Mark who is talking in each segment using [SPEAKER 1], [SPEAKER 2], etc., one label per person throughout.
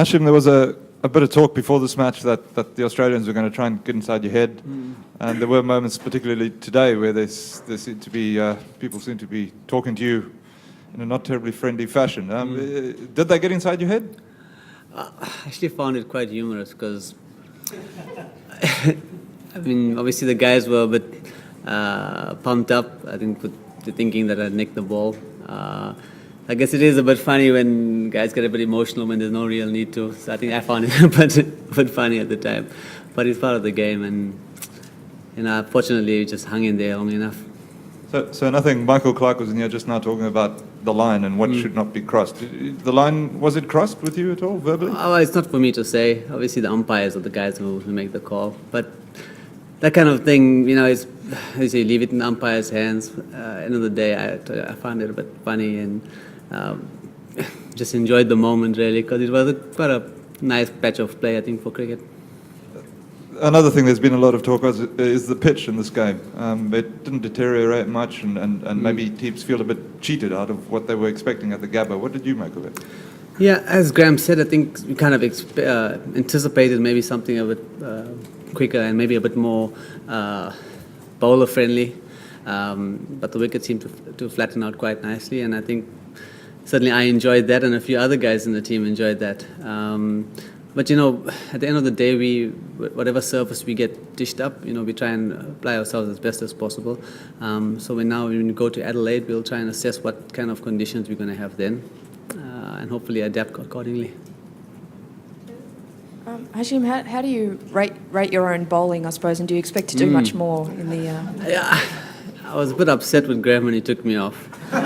[SPEAKER 1] Hashim, there was a bit of talk before this match that the Australians were going to try and get inside your head. And there were moments, particularly today, where there seemed to be, people seem to be talking to you in a not terribly friendly fashion. Did they get inside your head?
[SPEAKER 2] I actually found it quite humorous because, I mean, obviously the guys were a bit pumped up, I think, with the thinking that I'd nicked the ball. I guess it is a bit funny when guys get a bit emotional when there's no real need to. So I think I found it a bit funny at the time. But it's part of the game, and fortunately, we just hung in there long enough.
[SPEAKER 1] So nothing. Michael Clark was in here just now talking about the line and what should not be crossed. The line, was it crossed with you at all, verbally?
[SPEAKER 2] Well, it's not for me to say. Obviously, the umpires are the guys who make the call. But that kind of thing, is, as you leave it in the umpire's hands. End of the day, I found it a bit funny and just enjoyed the moment, really, because it was quite a nice patch of play, I think, for cricket.
[SPEAKER 1] Another thing there's been a lot of talk about is the pitch in this game. It didn't deteriorate much, and maybe teams feel a bit cheated out of what they were expecting at the Gabba. What did you make of it?
[SPEAKER 2] Yeah, as Graham said, I think we kind of anticipated maybe something a bit quicker and maybe a bit more bowler-friendly. But the wicket seemed to flatten out quite nicely, and I think certainly I enjoyed that, and a few other guys in the team enjoyed that. But at the end of the day, whatever surface we get dished up, we try and apply ourselves as best as possible. So when we go to Adelaide, we'll try and assess what kind of conditions we're going to have then, and hopefully adapt accordingly.
[SPEAKER 3] Hashim, how do you rate your own bowling, I suppose, and do you expect to do much more in the...
[SPEAKER 2] Yeah, I was a bit upset with Graham when he took me off. To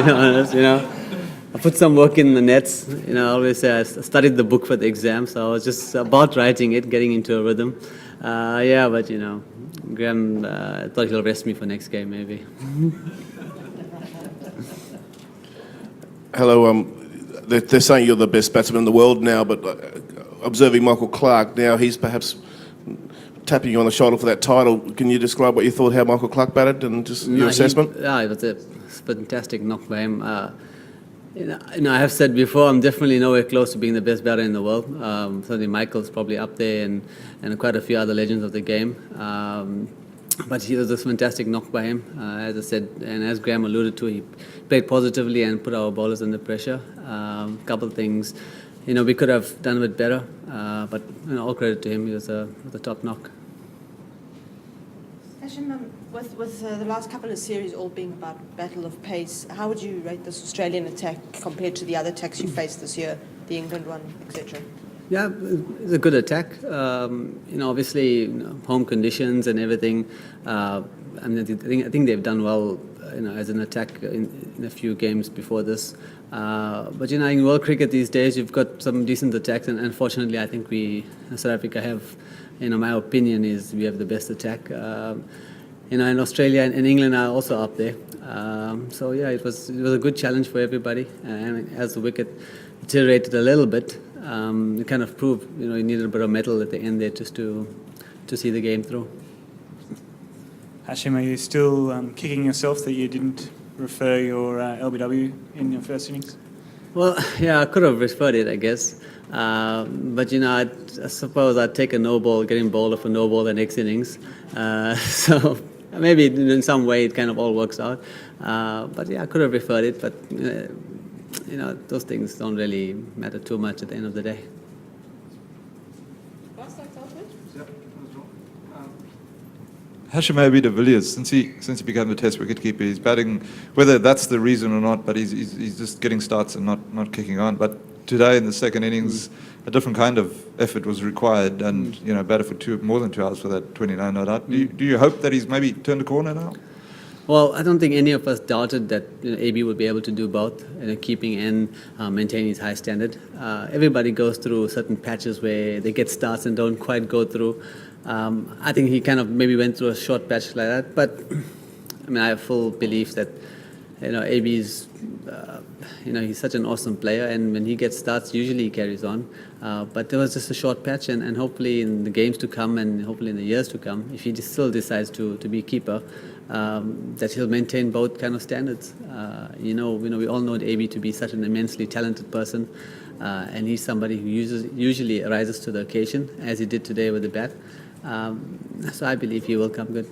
[SPEAKER 2] be honest, I put some work in the nets. I always say I studied the book for the exam, so I was just about writing it, getting into a rhythm. But Graham thought he'll rest me for next game, maybe.
[SPEAKER 4] Hello. They're saying you're the best batsman in the world now, but observing Michael Clark now, he's perhaps tapping you on the shoulder for that title. Can you describe what you thought how Michael Clark batted and just your assessment?
[SPEAKER 2] It was a fantastic knock by him. I have said before, I'm definitely nowhere close to being the best batter in the world. Certainly Michael's probably up there, and quite a few other legends of the game. But he was a fantastic knock by him, as I said, and as Graham alluded to, he played positively and put our bowlers under pressure. A couple of things, we could have done a bit better, but all credit to him. He was a top knock.
[SPEAKER 5] Hashim, with the last couple of series all being about battle of pace, how would you rate this Australian attack compared to the other attacks you faced this year, the England one, etc.?
[SPEAKER 2] Yeah, it's a good attack. Obviously, home conditions and everything. I think they've done well, as an attack in a few games before this. But in world cricket these days, you've got some decent attacks, and unfortunately, I think South Africa have, my opinion is we have the best attack. In Australia and England are also up there. It was a good challenge for everybody. And as the wicket deteriorated a little bit, it kind of proved, you needed a bit of metal at the end there just to see the game through.
[SPEAKER 6] Hashim, are you still kicking yourself that you didn't refer your LBW in your first innings?
[SPEAKER 2] Well, yeah, I could have referred it, I guess. But, I suppose I'd take a no ball, getting bowled for no ball the next innings. So maybe in some way it kind of all works out. But yeah, I could have referred it, but those things don't really matter too much at the end of the day.
[SPEAKER 1] Hashim Amla de Villiers, since he became the Test wicketkeeper, he's batting, whether that's the reason or not, but he's just getting starts and not kicking on. But today in the second innings, a different kind of effort was required, and batted for more than 2 hours for that 29 not out. Do you hope that he's maybe turned a corner now?
[SPEAKER 2] Well, I don't think any of us doubted that AB would be able to do both, keeping and maintaining his high standard. Everybody goes through certain patches where they get starts and don't quite go through. I think he kind of maybe went through a short patch like that, but I have full belief that AB's, he's such an awesome player, and when he gets starts, usually he carries on. But there was just a short patch, and hopefully in the games to come, and hopefully in the years to come, if he just still decides to be keeper, that he'll maintain both kind of standards. We all know AB to be such an immensely talented person, and he's somebody who usually rises to the occasion, as he did today with the bat. So I believe he will come good.